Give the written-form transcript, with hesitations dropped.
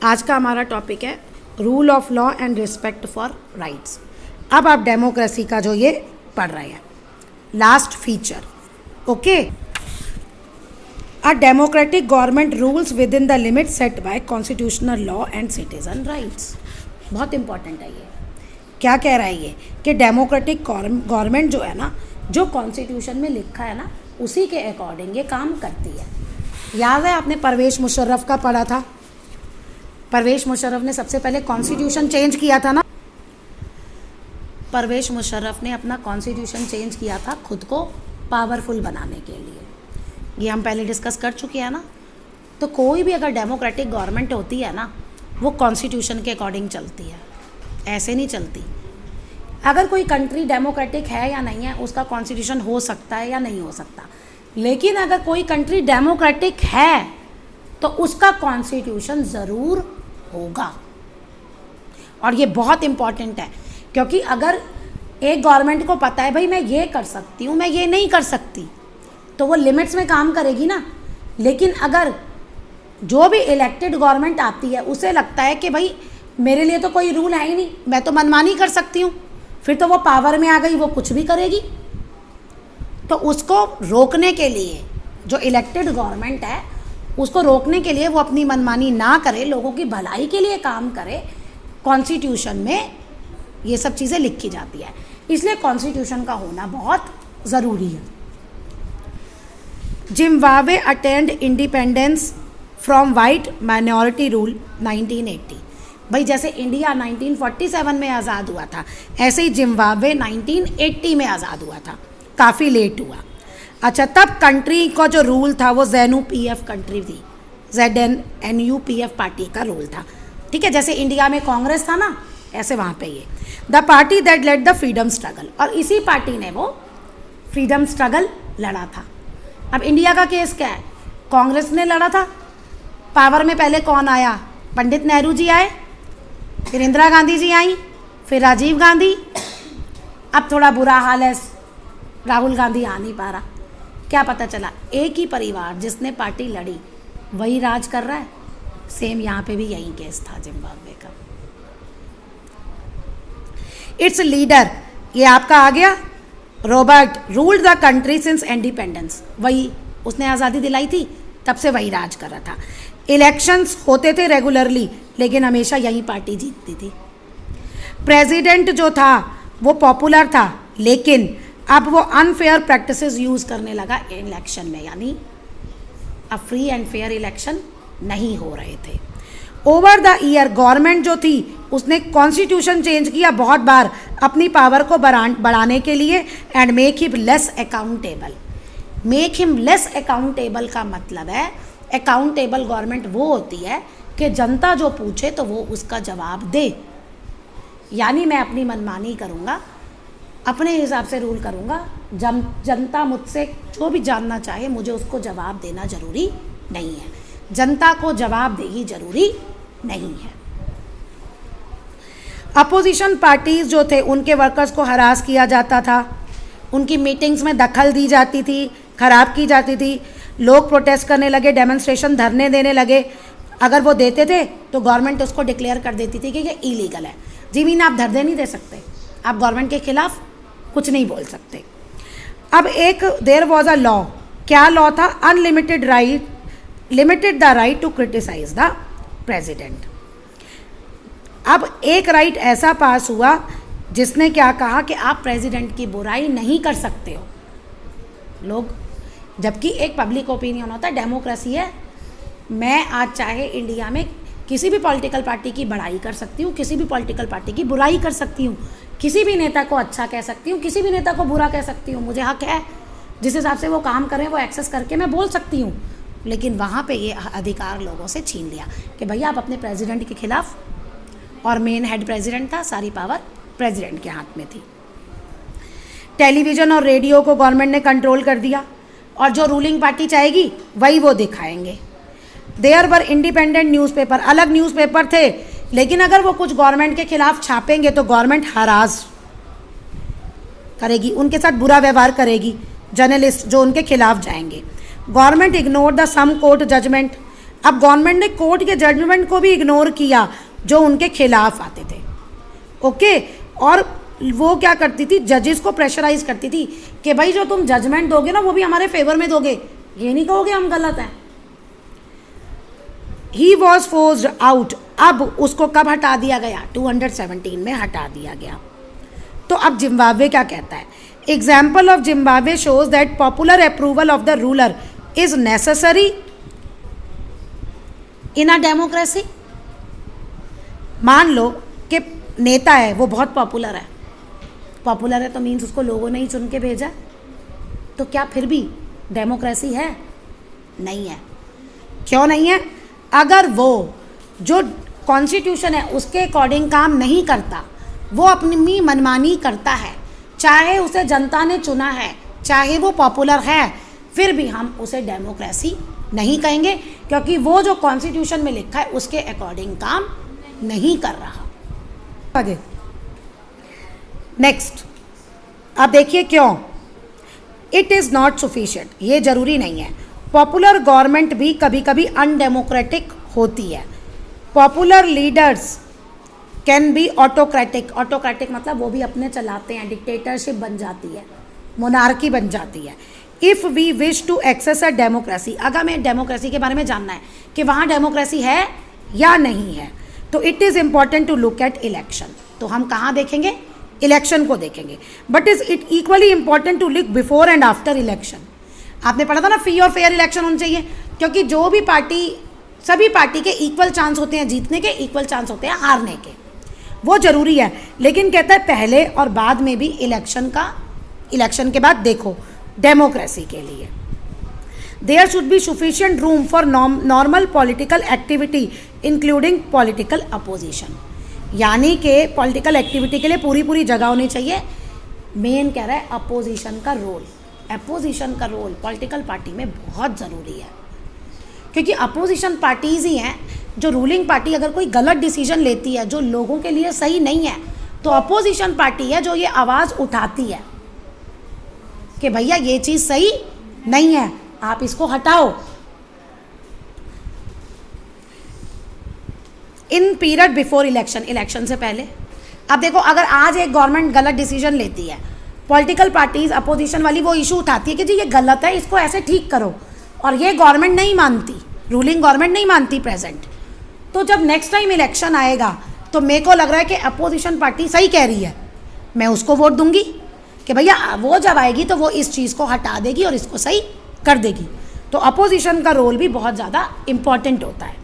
आज का हमारा टॉपिक है rule of law and respect for rights. अब आप डेमोक्रेसी का जो ये पढ़ रहे हैं, last feature, okay. A democratic government rules within the limit set by constitutional law and citizen rights. बहुत इंपॉर्टेंट है ये। क्या कह रहा है ये कि डेमोक्रेटिक गवर्नमेंट जो है ना, जो कॉन्स्टिट्यूशन में लिखा है ना, उसी के अकॉर्डिंग ये काम करती है। याद है आपने परवेज मुशर्रफ का पढ़ा था? परवेज मुशर्रफ ने सबसे पहले कॉन्स्टिट्यूशन चेंज किया था ना। परवेज मुशर्रफ ने अपना कॉन्स्टिट्यूशन चेंज किया था खुद को पावरफुल बनाने के लिए। ये हम पहले डिस्कस कर चुके हैं ना। तो कोई भी अगर डेमोक्रेटिक गवर्नमेंट होती है ना, वो कॉन्स्टिट्यूशन के अकॉर्डिंग चलती है, ऐसे नहीं चलती। अगर कोई कंट्री डेमोक्रेटिक है या नहीं है, उसका कॉन्स्टिट्यूशन हो सकता है या नहीं हो सकता, लेकिन अगर कोई कंट्री डेमोक्रेटिक है तो उसका कॉन्स्टिट्यूशन ज़रूर होगा। और ये बहुत इम्पॉर्टेंट है, क्योंकि अगर एक गवर्नमेंट को पता है भाई मैं ये कर सकती हूँ, मैं ये नहीं कर सकती, तो वो लिमिट्स में काम करेगी ना। लेकिन अगर जो भी इलेक्टेड गवर्नमेंट आती है उसे लगता है कि भाई मेरे लिए तो कोई रूल है ही नहीं, मैं तो मनमानी कर सकती हूँ, फिर तो वो पावर में आ गई, वो कुछ भी करेगी। तो उसको रोकने के लिए जो इलेक्टेड गवर्नमेंट है, उसको रोकने के लिए वो अपनी मनमानी ना करे, लोगों की भलाई के लिए काम करे। कॉन्स्टिट्यूशन में ये सब चीज़ें लिखी जाती है, इसलिए कॉन्स्टिट्यूशन का होना बहुत ज़रूरी है। Zimbabwe attend independence from white minority rule 1980। भाई जैसे इंडिया 1947 में आज़ाद हुआ था, ऐसे ही जिम्बाब्वे 1980 में आज़ाद हुआ था, काफ़ी लेट हुआ। अच्छा, तब कंट्री का जो रूल था वो ZNUPF कंट्री थी, ZNUPF पार्टी का रूल था, ठीक है। जैसे इंडिया में कांग्रेस था ना, ऐसे वहाँ पे ये the party that led the freedom struggle, और इसी पार्टी ने वो फ्रीडम स्ट्रगल लड़ा था। अब इंडिया का केस क्या है? कांग्रेस ने लड़ा था। पावर में पहले कौन आया? पंडित नेहरू जी आए, फिर इंदिरा गांधी जी आई, फिर राजीव गांधी। अब थोड़ा बुरा हाल है, राहुल गांधी आ नहीं पा रहा। क्या पता चला? एक ही परिवार जिसने पार्टी लड़ी वही राज कर रहा है। सेम यहाँ पे भी यही केस था जिम्बाब्वे का। इट्स लीडर, ये आपका आ गया, Robert ruled the country since independence. वही उसने आज़ादी दिलाई थी, तब से वही राज कर रहा था। इलेक्शंस होते थे रेगुलरली, लेकिन हमेशा यही पार्टी जीतती थी। प्रेसिडेंट जो था वो पॉपुलर था, लेकिन अब वो अनफेयर प्रैक्टिसेस यूज़ करने लगा इलेक्शन में, यानी अब फ्री एंड फेयर इलेक्शन नहीं हो रहे थे। ओवर द ईयर गवर्नमेंट जो थी उसने कॉन्स्टिट्यूशन चेंज किया बहुत बार अपनी पावर को बढ़ाने के लिए, and make him less accountable. Make him less accountable का मतलब है, अकाउंटेबल गवर्नमेंट वो होती है कि जनता जो पूछे तो वो उसका जवाब दे। यानी मैं अपनी मनमानी करूँगा, अपने हिसाब से रूल करूँगा, जनता मुझसे जो भी जानना चाहे मुझे उसको जवाब देना ज़रूरी नहीं है, जनता को जवाबदेही ज़रूरी नहीं है। अपोजिशन पार्टीज़ जो थे उनके वर्कर्स को हरास किया जाता था, उनकी मीटिंग्स में दखल दी जाती थी, ख़राब की जाती थी। लोग प्रोटेस्ट करने लगे, डेमोन्स्ट्रेशन धरने देने लगे। अगर वो देते थे तो गवर्नमेंट उसको डिक्लेयर कर देती थी कि ये इलीगल है। ज़मीन आप धरने नहीं दे सकते, आप गवर्नमेंट के खिलाफ कुछ नहीं बोल सकते। अब एक देयर वॉज अ लॉ, क्या लॉ था? Unlimited right, limited the right to criticise the president. अब एक राइट ऐसा पास हुआ जिसने क्या कहा कि आप प्रेसिडेंट की बुराई नहीं कर सकते हो। लोग, जबकि एक पब्लिक ओपिनियन होता है, डेमोक्रेसी है, मैं आज चाहे इंडिया में किसी भी पॉलिटिकल पार्टी की बड़ाई कर सकती हूँ, किसी भी पॉलिटिकल पार्टी की बुराई कर सकती हूँ, किसी भी नेता को अच्छा कह सकती हूँ, किसी भी नेता को बुरा कह सकती हूँ। मुझे हक है, जिस हिसाब से वो काम करें वो एक्सेस करके मैं बोल सकती हूँ। लेकिन वहाँ पे ये अधिकार लोगों से छीन लिया कि भैया आप अपने प्रेसिडेंट के खिलाफ, और मेन हेड प्रेसिडेंट था, सारी पावर प्रेसिडेंट के हाथ में थी। टेलीविज़न और रेडियो को गवर्नमेंट ने कंट्रोल कर दिया, और जो रूलिंग पार्टी चाहेगी वही वो दिखाएंगे। देयर वर इंडिपेंडेंट न्यूज़पेपर, अलग न्यूज़पेपर थे, लेकिन अगर वो कुछ गवर्नमेंट के खिलाफ छापेंगे तो गवर्नमेंट हरास करेगी, उनके साथ बुरा व्यवहार करेगी जर्नलिस्ट जो उनके खिलाफ जाएंगे। Government ignore the some court judgment, अब गवर्नमेंट ने कोर्ट के जजमेंट को भी इग्नोर किया जो उनके खिलाफ आते थे, ओके। और वो क्या करती थी, जजेस को प्रेशराइज करती थी कि भाई जो तुम जजमेंट दोगे ना वो भी हमारे फेवर में दोगे, ये नहीं कहोगे हम गलत हैं। ही वॉज फोर्स्ड आउट, अब उसको कब हटा दिया गया, 217 में हटा दिया गया। तो अब जिम्बाब्वे क्या कहता है, example of Zimbabwe shows that popular approval of the ruler is necessary in a democracy. मान लो कि नेता है वो बहुत पॉपुलर है, पॉपुलर है तो मीन्स उसको लोगों ने ही चुन के भेजा, तो क्या फिर भी डेमोक्रेसी है? नहीं है। क्यों नहीं है? अगर वो जो कॉन्स्टिट्यूशन है उसके अकॉर्डिंग काम नहीं करता, वो अपनी मनमानी करता है, चाहे उसे जनता ने चुना है, चाहे वो पॉपुलर है, फिर भी हम उसे डेमोक्रेसी नहीं कहेंगे, क्योंकि वो जो कॉन्स्टिट्यूशन में लिखा है उसके अकॉर्डिंग काम नहीं कर रहा। आगे नेक्स्ट, अब देखिए क्यों, इट इज़ नॉट सफिशिएंट, ये जरूरी नहीं है। पॉपुलर गवर्नमेंट भी कभी कभी अनडेमोक्रेटिक होती है। Popular leaders can be autocratic, autocratic मतलब वो भी अपने चलाते हैं, डिक्टेटरशिप बन जाती है, मोनार्की बन जाती है। If we wish to access a democracy, अगर हमें डेमोक्रेसी के बारे में जानना है कि वहाँ डेमोक्रेसी है या नहीं है, तो it is important to look at election. तो हम कहाँ देखेंगे, इलेक्शन को देखेंगे। But is it equally important to look before and after election. आपने पढ़ा था ना, फ्री और फेयर इलेक्शन होने चाहिए, क्योंकि जो भी पार्टी, सभी पार्टी के इक्वल चांस होते हैं जीतने के, इक्वल चांस होते हैं हारने के, वो जरूरी है। लेकिन कहता है पहले और बाद में भी इलेक्शन के बाद देखो डेमोक्रेसी के लिए there should be sufficient room for normal political activity including political opposition, यानी कि पॉलिटिकल एक्टिविटी के लिए पूरी जगह होनी चाहिए। मेन कह रहा है अपोजिशन का रोल, अपोजिशन का रोल पॉलिटिकल पार्टी में बहुत ज़रूरी है, क्योंकि अपोजिशन पार्टीज़ ही हैं जो रूलिंग पार्टी अगर कोई गलत डिसीजन लेती है जो लोगों के लिए सही नहीं है, तो अपोजिशन पार्टी है जो ये आवाज़ उठाती है कि भैया ये चीज़ सही नहीं है, आप इसको हटाओ। In period before election, election से पहले। अब देखो, अगर आज एक गवर्नमेंट गलत डिसीजन लेती है, पॉलिटिकल पार्टीज अपोजिशन वाली वो इशू उठाती है कि जी ये गलत है, इसको ऐसे ठीक करो, और ये गवर्नमेंट नहीं मानती, रूलिंग गवर्नमेंट नहीं मानती प्रेजेंट, तो जब नेक्स्ट टाइम इलेक्शन आएगा तो मेरे को लग रहा है कि अपोजिशन पार्टी सही कह रही है, मैं उसको वोट दूंगी कि भैया वो जब आएगी तो वो इस चीज़ को हटा देगी और इसको सही कर देगी। तो अपोजिशन का रोल भी बहुत ज़्यादा इम्पॉर्टेंट होता है।